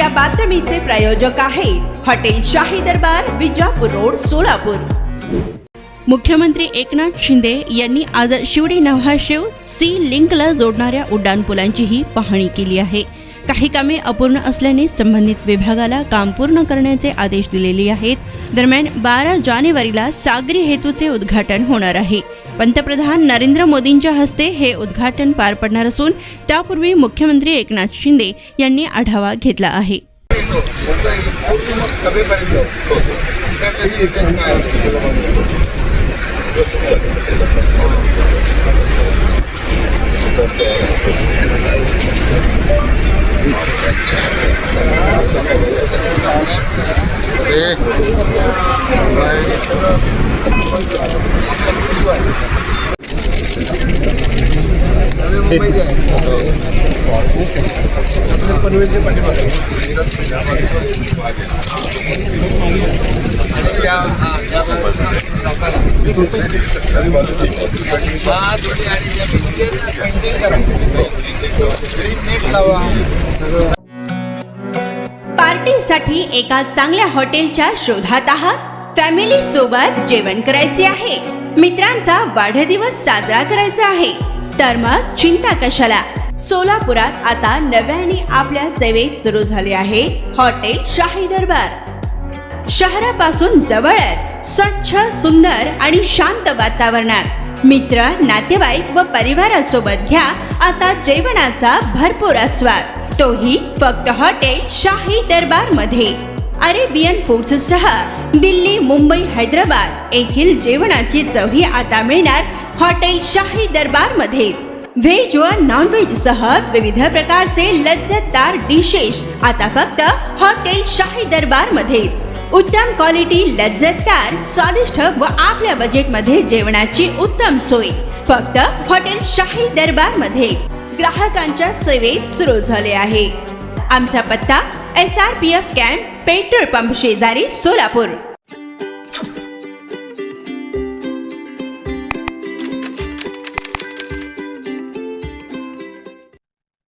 या बातमीचे प्रायोजक आहेत हॉटेल शाही दरबार, विजापूर रोड, सोलापूर। मुख्यमंत्री एकनाथ शिंदे यांनी आज शिवडी नवहाशिव सी लिंकला जोडणाऱ्या उड्डाणपुलांचीही पाहणी केली आहे। काही कामे अपूर्ण असल्याने संबंधित विभागाला काम पूर्ण करण्याचे आदेश दिलेले आहेत। दरम्यान 12 जानेवारीला सागरी हेतूचे उद्घाटन होणार आहे। पंतप्रधान नरेंद्र मोदींच्या हस्ते हे उद्घाटन पार पडणार असून त्यापूर्वी मुख्यमंत्री एकनाथ शिंदे यांनी आढावा घेतला आहे। पार्टीसाठी एका चांगल्या हॉटेलच्या शोधात आहात? फॅमिली सोबत जेवण करायचे आहे, मित्रांचा वाढदिवस साजरा करायचा आहे, तर मग चिंता कशाला। सोलापुरात आता नव्याने आपल्या सेवेत सुरू झाले आहे हॉटेल शाही दरबार। शहरापासून जवळच स्वच्छ, सुंदर आणि शांत वातावरणात मित्र, नातेवाईक व परिवारासोबत घ्या आता जेवणाचा भरपूर आस्वाद, तोही फक्त हॉटेल शाही दरबार मध्येच। अरेबियन फूड्स सह दिल्ली, मुंबई, हैदराबाद येथील जेवणाची चवही आता मिळणार हॉटेल शाही दरबार मध्येच। व्हेज व नॉन व्हेज सह विविध प्रकारचे लज्जतदार डिशेस आता फक्त हॉटेल शाही दरबार मध्येच। उत्तम क्वालिटी, लज्जतदार, स्वादिष्ट व आपल्या बजेट मध्ये जेवणाची उत्तम सोय फक्त हॉटेल शाही दरबार मध्येच। ग्राहकांच्या सेवेत सुरू झाले आहे। आमचा पत्ता SRPF कॅम्प, पेट्रोल पंप शेजारी, सोलापूर।